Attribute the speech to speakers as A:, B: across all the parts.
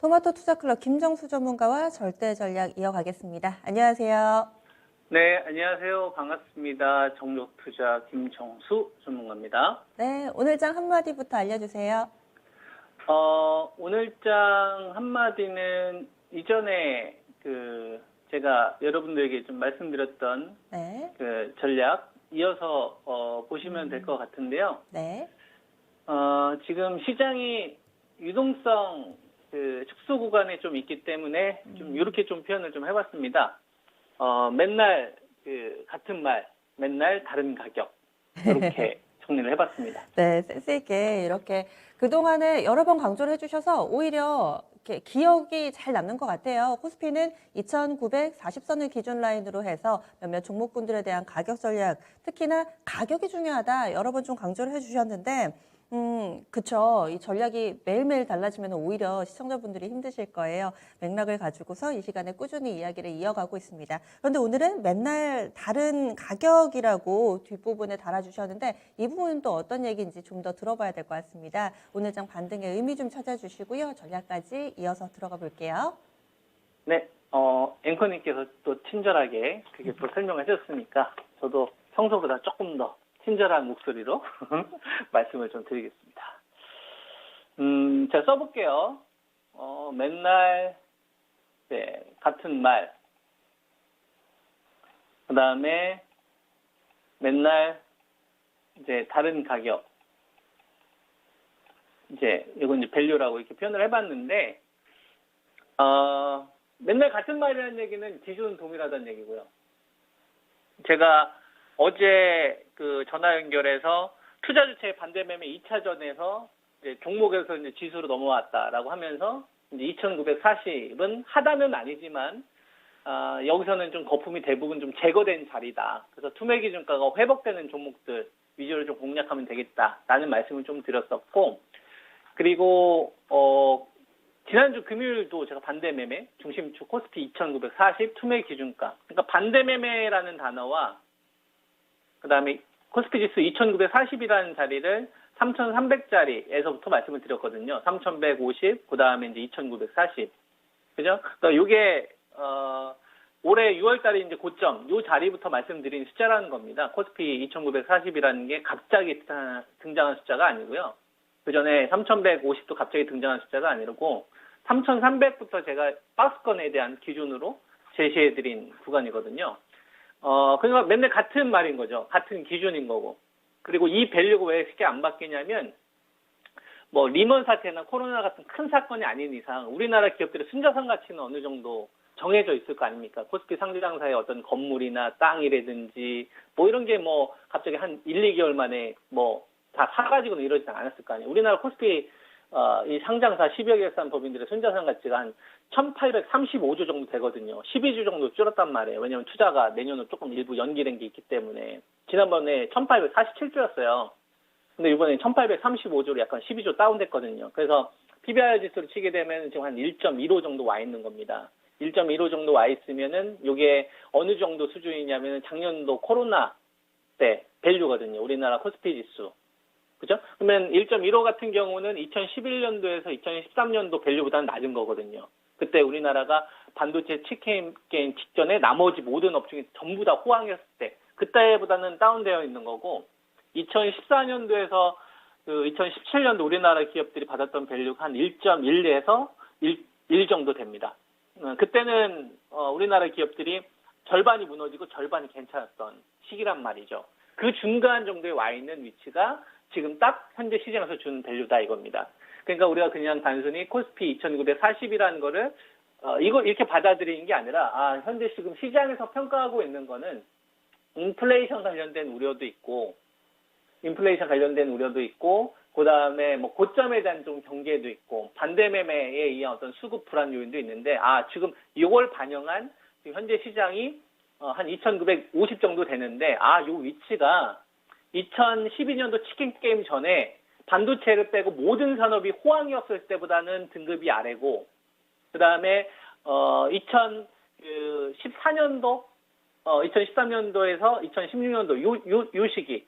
A: 토마토 투자클럽 김정수 전문가와 절대 전략 이어가겠습니다. 안녕하세요.
B: 네, 안녕하세요. 반갑습니다. 정력투자 김정수 전문가입니다.
A: 네, 오늘 장 한마디부터 알려주세요.
B: 오늘 장 한마디는 이전에 제가 여러분들에게 좀 말씀드렸던
A: 네.
B: 전략 이어서 보시면 될 것 같은데요.
A: 네.
B: 지금 시장이 유동성 축소 구간에 좀 있기 때문에 좀 이렇게 좀 표현을 좀 해봤습니다. 맨날 같은 말, 맨날 다른 가격 이렇게 정리를 해봤습니다.
A: 네, 센스 있게 이렇게 그동안에 여러 번 강조를 해주셔서 오히려 이렇게 기억이 잘 남는 것 같아요. 코스피는 2,940선을 기준 라인으로 해서 몇몇 종목군들에 대한 가격 전략, 특히나 가격이 중요하다 여러 번 좀 강조를 해주셨는데 그쵸. 이 전략이 매일매일 달라지면 오히려 시청자분들이 힘드실 거예요. 맥락을 가지고서 이 시간에 꾸준히 이야기를 이어가고 있습니다. 그런데 오늘은 맨날 다른 가격이라고 뒷부분에 달아주셨는데 이 부분은 또 어떤 얘기인지 좀 더 들어봐야 될 것 같습니다. 오늘 장 반등의 의미 좀 찾아주시고요. 전략까지 이어서 들어가 볼게요.
B: 네, 앵커님께서 또 친절하게 그게 또 설명을 해줬으니까 저도 평소보다 조금 더 친절한 목소리로 말씀을 좀 드리겠습니다. 제가 써볼게요. 맨날 같은 말, 그 다음에 맨날 이제 다른 가격, 이건 이제 밸류라고 이렇게 표현을 해봤는데, 맨날 같은 말이라는 얘기는 기준 동일하다는 얘기고요. 제가 어제 전화 연결해서 투자 주체의 반대 매매 2차전에서 종목에서 이제 지수로 넘어왔다라고 하면서 이제 2,940은 하단은 아니지만 여기서는 좀 거품이 대부분 좀 제거된 자리다. 그래서 투매 기준가가 회복되는 종목들 위주로 좀 공략하면 되겠다라는 말씀을 좀 드렸었고, 그리고 지난주 금요일도 제가 반대 매매 중심축 코스피 2,940 투매 기준가, 그러니까 반대 매매라는 단어와 그 다음에 코스피 지수 2,940이라는 자리를 3,300짜리에서부터 말씀을 드렸거든요. 3,150, 그 다음에 이제 2,940. 그죠? 그러니까 요게, 올해 6월달에 이제 고점, 요 자리부터 말씀드린 숫자라는 겁니다. 코스피 2,940이라는 게 갑자기 등장한 숫자가 아니고요. 그 전에 3,150도 갑자기 등장한 숫자가 아니고, 3,300부터 제가 박스권에 대한 기준으로 제시해드린 구간이거든요. 그러니까 맨날 같은 말인 거죠. 같은 기준인 거고. 그리고 이 밸류가 왜 쉽게 안 바뀌냐면, 뭐, 리먼 사태나 코로나 같은 큰 사건이 아닌 이상, 우리나라 기업들의 순자산 가치는 어느 정도 정해져 있을 거 아닙니까? 코스피 상장사의 어떤 건물이나 땅이라든지, 뭐 이런 게 뭐, 갑자기 한 1, 2개월 만에 뭐, 다 사가지고는 이러지 않았을 거 아니에요. 우리나라 코스피, 이 상장사 10여 개 산 법인들의 순자산 가치가 한 1,835조 정도 되거든요. 12주 정도 줄었단 말이에요. 왜냐하면 투자가 내년으로 조금 일부 연기된 게 있기 때문에. 지난번에 1,847조였어요. 근데 이번에 1,835조로 약간 12조 다운됐거든요. 그래서 PBR 지수를 치게 되면 지금 한 1.15 정도 와 있는 겁니다. 1.15 정도 와 있으면은 이게 어느 정도 수준이냐면 작년도 코로나 때 밸류거든요. 우리나라 코스피 지수. 그죠? 그러면 1.15 같은 경우는 2011년도에서 2013년도 밸류보다는 낮은 거거든요. 그때 우리나라가 반도체 칩게임 직전에 나머지 모든 업종이 전부 다 호황이었을 때, 그때보다는 다운되어 있는 거고, 2014년도에서 2017년도 우리나라 기업들이 받았던 밸류가 한 1.1에서 1 정도 됩니다. 그때는 우리나라 기업들이 절반이 무너지고 절반이 괜찮았던 시기란 말이죠. 그 중간 정도에 와 있는 위치가 지금 딱 현재 시장에서 주는 밸류다 이겁니다. 그러니까 우리가 그냥 단순히 코스피 2,940이라는 거를 이거 이렇게 받아들이는 게 아니라 현재 지금 시장에서 평가하고 있는 거는 인플레이션 관련된 우려도 있고 그다음에 뭐 고점에 대한 좀 경계도 있고 반대 매매에 의한 어떤 수급 불안 요인도 있는데 지금 이걸 반영한 지금 현재 시장이 한 2,950 정도 되는데 요 위치가 2012년도 치킨 게임 전에 반도체를 빼고 모든 산업이 호황이었을 때보다는 등급이 아래고, 그 다음에 2014년도, 2013년도에서 2016년도 요 시기,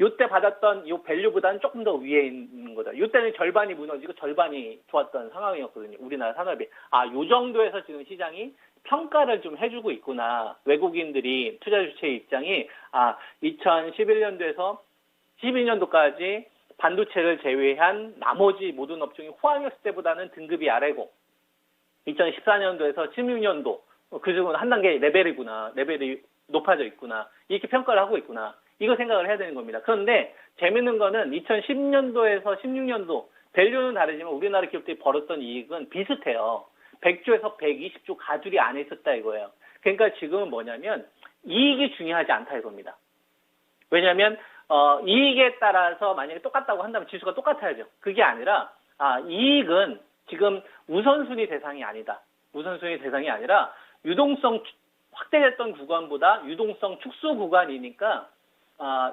B: 요때 받았던 요 밸류보다는 조금 더 위에 있는 거죠. 요때는 절반이 무너지고 절반이 좋았던 상황이었거든요. 우리나라 산업이. 아, 요 정도에서 지금 시장이 평가를 좀 해주고 있구나. 외국인들이 투자 주체의 입장이 2011년도에서 12년도까지 반도체를 제외한 나머지 모든 업종이 호황이었을 때보다는 등급이 아래고 2014년도에서 16년도 그중은 한 단계 레벨이 높아져 있구나. 이렇게 평가를 하고 있구나. 이거 생각을 해야 되는 겁니다. 그런데 재밌는 거는 2010년도에서 16년도 밸류는 다르지만 우리나라 기업들이 벌었던 이익은 비슷해요. 100조에서 120조 가줄이 안에 있었다 이거예요. 그러니까 지금은 뭐냐면 이익이 중요하지 않다 이겁니다. 왜냐하면 이익에 따라서 만약에 똑같다고 한다면 지수가 똑같아야죠. 그게 아니라 이익은 지금 우선순위 대상이 아니다. 우선순위 대상이 아니라 유동성 확대됐던 구간보다 유동성 축소 구간이니까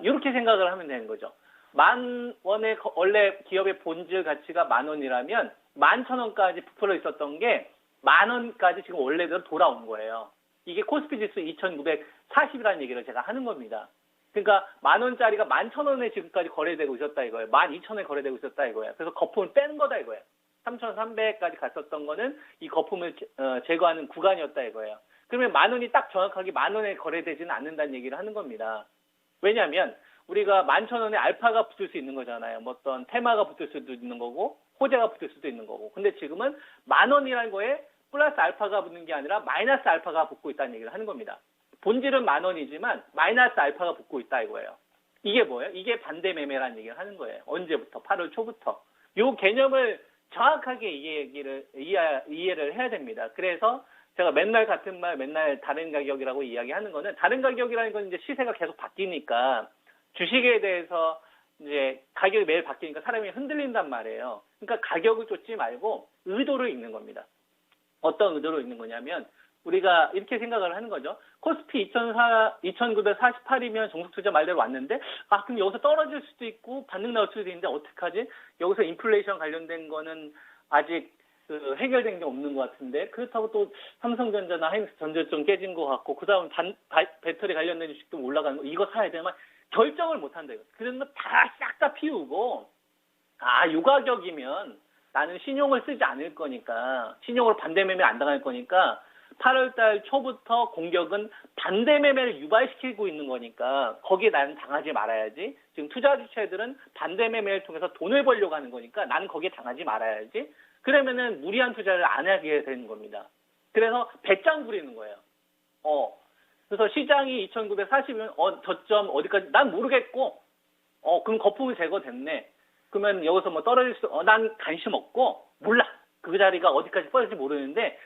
B: 이렇게 생각을 하면 되는 거죠. 10,000원의 원래 기업의 본질 가치가 10,000원이라면 11,000원까지 부풀어 있었던 게 10,000원까지 지금 원래대로 돌아온 거예요. 이게 코스피 지수 2,940이라는 얘기를 제가 하는 겁니다. 그러니까 10,000원짜리가 11,000원에 지금까지 거래되고 있었다 이거예요. 12,000원에 거래되고 있었다 이거예요. 그래서 거품을 빼는 거다 이거예요. 3,300까지 갔었던 거는 이 거품을 제거하는 구간이었다 이거예요. 그러면 10,000원이 딱 정확하게 10,000원에 거래되지는 않는다는 얘기를 하는 겁니다. 왜냐하면 우리가 11,000원에 알파가 붙을 수 있는 거잖아요. 뭐 어떤 테마가 붙을 수도 있는 거고 호재가 붙을 수도 있는 거고. 근데 지금은 10,000원이라는 거에 플러스 알파가 붙는 게 아니라 마이너스 알파가 붙고 있다는 얘기를 하는 겁니다. 본질은 10,000원이지만 마이너스 알파가 붙고 있다 이거예요. 이게 뭐예요? 이게 반대 매매라는 얘기를 하는 거예요. 언제부터? 8월 초부터. 요 개념을 정확하게 이해를 해야 됩니다. 그래서 제가 맨날 같은 말, 맨날 다른 가격이라고 이야기하는 거는 다른 가격이라는 건 이제 시세가 계속 바뀌니까 주식에 대해서 이제 가격이 매일 바뀌니까 사람이 흔들린단 말이에요. 그러니까 가격을 쫓지 말고 의도를 읽는 겁니다. 어떤 의도로 읽는 거냐면 우리가 이렇게 생각을 하는 거죠. 코스피 2,948이면 종속투자 말대로 왔는데 그럼 여기서 떨어질 수도 있고 반등 나올 수도 있는데 어떡하지? 여기서 인플레이션 관련된 거는 아직 해결된 게 없는 것 같은데 그렇다고 또 삼성전자나 하이닉스 전자좀 깨진 것 같고 그 다음 배터리 관련된 주식도 올라가는 거 이거 사야 되면 결정을 못 한다 이거. 그래서 다 싹 다 피우고 요 가격이면 나는 신용을 쓰지 않을 거니까 신용으로 반대 매매 안 당할 거니까 8월달 초부터 공격은 반대 매매를 유발시키고 있는 거니까 거기에 나는 당하지 말아야지. 지금 투자 주체들은 반대 매매를 통해서 돈을 벌려고 하는 거니까 나는 거기에 당하지 말아야지. 그러면은 무리한 투자를 안 하게 되는 겁니다. 그래서 배짱 부리는 거예요. 그래서 시장이 2,940이면 저점 어디까지 난 모르겠고 그럼 거품이 제거됐네. 그러면 여기서 뭐 떨어질 난 관심 없고 몰라. 그 자리가 어디까지 떨어질지 모르는데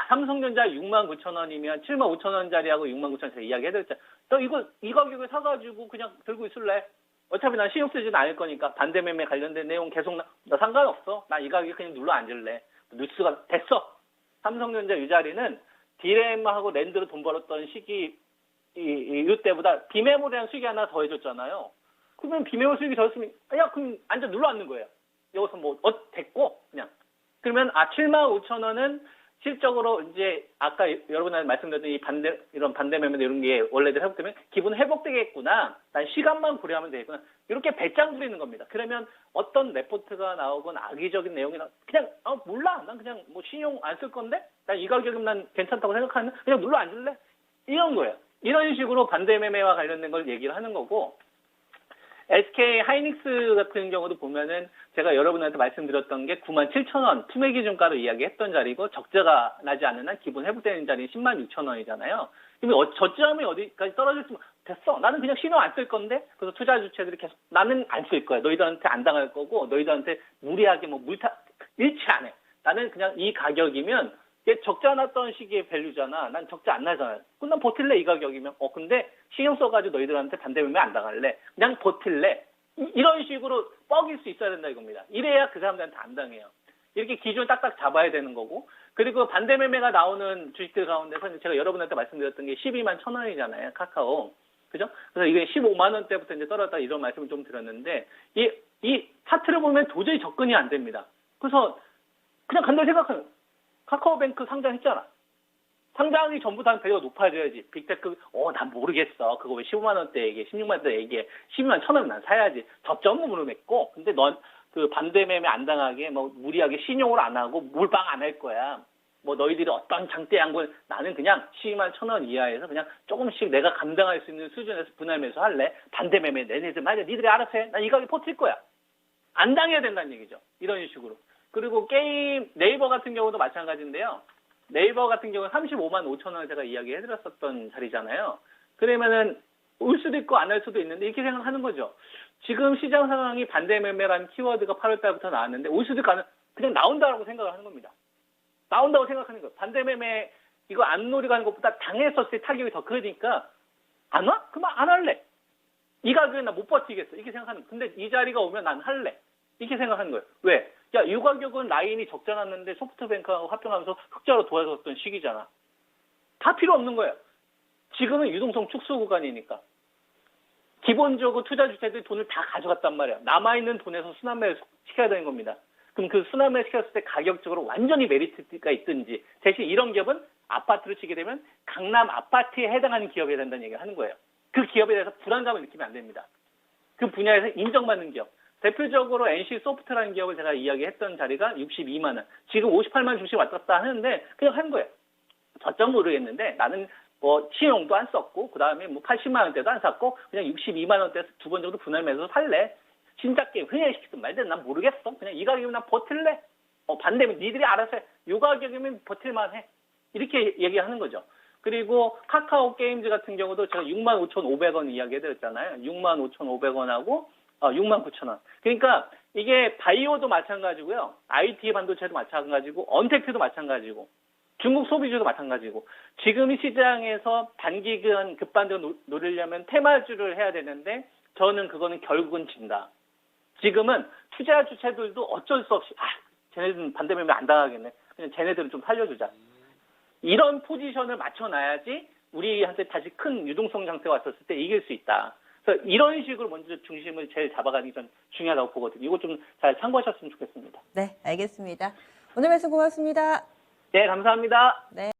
B: 삼성전자 69,000원이면 75,000원짜리하고 69,000원짜리 이야기해드렸잖아. 너 이 가격에 사가지고 그냥 들고 있을래? 어차피 난 신용 쓰지는 않을 거니까 반대 매매 관련된 내용 계속 나 상관없어. 나 이 가격에 그냥 눌러 앉을래. 뉴스가 됐어. 삼성전자 이 자리는 디램하고 랜드로 돈 벌었던 시기 이때보다 비메모리한 수익이 하나 더 해줬잖아요. 그러면 비메모 수익이 더 했으면 그럼 앉아 눌러 앉는 거예요. 여기서 됐고 그냥. 그러면 75,000원은 실적으로 이제 아까 여러분한테 말씀드렸던 이런 반대 매매 이런 게 원래대로 회복되면 기분 회복되겠구나. 난 시간만 고려하면 되겠구나. 이렇게 배짱 부리는 겁니다. 그러면 어떤 레포트가 나오건 악의적인 내용이 그냥 몰라. 난 그냥 신용 안 쓸 건데 난 이 가격이면 난 괜찮다고 생각하는 그냥 눌러 앉을래. 이런 거예요. 이런 식으로 반대 매매와 관련된 걸 얘기를 하는 거고 SK 하이닉스 같은 경우도 보면은 제가 여러분한테 말씀드렸던 게 97,000원 투매 기준가로 이야기했던 자리고 적자가 나지 않는 한 기본 회복되는 자리는 106,000원이잖아요. 그러면 저점이 어디까지 떨어졌으면 됐어. 나는 그냥 신용 안 쓸 건데 그래서 투자 주체들이 계속 나는 안 쓸 거야. 너희들한테 안 당할 거고 너희들한테 무리하게 일치 안 해. 나는 그냥 이 가격이면 적자 났던 시기의 밸류잖아. 난 적자 안 나잖아. 그럼 난 버틸래 이 가격이면. 근데 신용 써가지고 너희들한테 반대 매매 안 당할래. 그냥 버틸래. 이런 식으로 뻑일 수 있어야 된다 이겁니다. 이래야 그 사람들한테 안 당해요. 이렇게 기준을 딱딱 잡아야 되는 거고. 그리고 반대 매매가 나오는 주식들 가운데서 제가 여러분한테 말씀드렸던 게 121,000원이잖아요. 카카오. 그죠? 그래서 이게 15만 원대부터 이제 떨어졌다 이런 말씀을 좀 드렸는데 이 차트를 보면 도저히 접근이 안 됩니다. 그래서 그냥 간단히 생각하면 카카오뱅크 상장했잖아. 상장이 전부 다 밸류가 높아져야지. 빅테크, 난 모르겠어. 그거 왜 15만 원대 얘기해, 16만 원대 얘기해. 12만 1천 원 난 사야지. 저점으로 맺고, 근데 넌 그 반대 매매 안 당하게 뭐 무리하게 신용을 안 하고 몰빵 안 할 거야. 뭐 너희들이 어떤 장대 양분, 나는 그냥 12만 1천 원 이하에서 그냥 조금씩 내가 감당할 수 있는 수준에서 분할 매수 할래. 반대 매매 내내들 말이야. 니들이 알아서 해. 난 이 가격에 버틸 거야. 안 당해야 된다는 얘기죠. 이런 식으로. 그리고 게임 네이버 같은 경우도 마찬가지인데요. 네이버 같은 경우는 35만 5천 원을 제가 이야기해드렸었던 자리잖아요. 그러면은 올 수도 있고 안 할 수도 있는데 이렇게 생각하는 거죠. 지금 시장 상황이 반대 매매라는 키워드가 8월 달부터 나왔는데 올 수도 있고 그냥 나온다라고 생각을 하는 겁니다. 나온다고 생각하는 거예요. 반대 매매 이거 안 노리고 하는 것보다 당했었을 때 타격이 더 크니까 안 와? 그럼 안 할래. 이 가격에 나 못 버티겠어. 이렇게 생각하는 거예요. 근데 이 자리가 오면 난 할래. 이렇게 생각하는 거예요. 왜? 야, 이 가격은 라인이 적자났는데 소프트뱅크하고 합병하면서 흑자로 도와줬던 시기잖아. 다 필요 없는 거예요. 지금은 유동성 축소 구간이니까. 기본적으로 투자 주체들이 돈을 다 가져갔단 말이야. 남아있는 돈에서 순환매를 시켜야 되는 겁니다. 그럼 그 순환매를 시켰을 때 가격적으로 완전히 메리트가 있든지, 대신 이런 기업은 아파트를 치게 되면 강남 아파트에 해당하는 기업이어야 된다는 얘기를 하는 거예요. 그 기업에 대해서 불안감을 느끼면 안 됩니다. 그 분야에서 인정받는 기업. 대표적으로 NC소프트라는 기업을 제가 이야기했던 자리가 62만 원. 지금 58만 원 주식 왔다 갔다 하는데 그냥 하는 거예요. 저점 모르겠는데 나는 뭐 신용도 안 썼고 그다음에 뭐 80만 원대도 안 샀고 그냥 62만 원대에서 두 번 정도 분할 매수 살래. 신작 게임 흥행시키든 말든 난 모르겠어. 그냥 이 가격이면 난 버틸래. 반대면 니들이 알아서 해. 이 가격이면 버틸만 해. 이렇게 얘기하는 거죠. 그리고 카카오 게임즈 같은 경우도 제가 65,500원 이야기해드렸잖아요. 65,500원하고 69,000원. 그러니까 이게 바이오도 마찬가지고요. IT 반도체도 마찬가지고 언택트도 마찬가지고 중국 소비주도 마찬가지고 지금 이 시장에서 단기간 급반등을 노리려면 테마주를 해야 되는데 저는 그거는 결국은 진다. 지금은 투자 주체들도 어쩔 수 없이 쟤네들은 반대 매매 안 당하겠네. 그냥 쟤네들은 좀 살려주자. 이런 포지션을 맞춰놔야지 우리한테 다시 큰 유동성 장세가 왔었을 때 이길 수 있다. 그래서 이런 식으로 먼저 중심을 제일 잡아가는 게 전 중요하다고 보거든요. 이거 좀 잘 참고하셨으면 좋겠습니다.
A: 네, 알겠습니다. 오늘 말씀 고맙습니다.
B: 네, 감사합니다.
A: 네.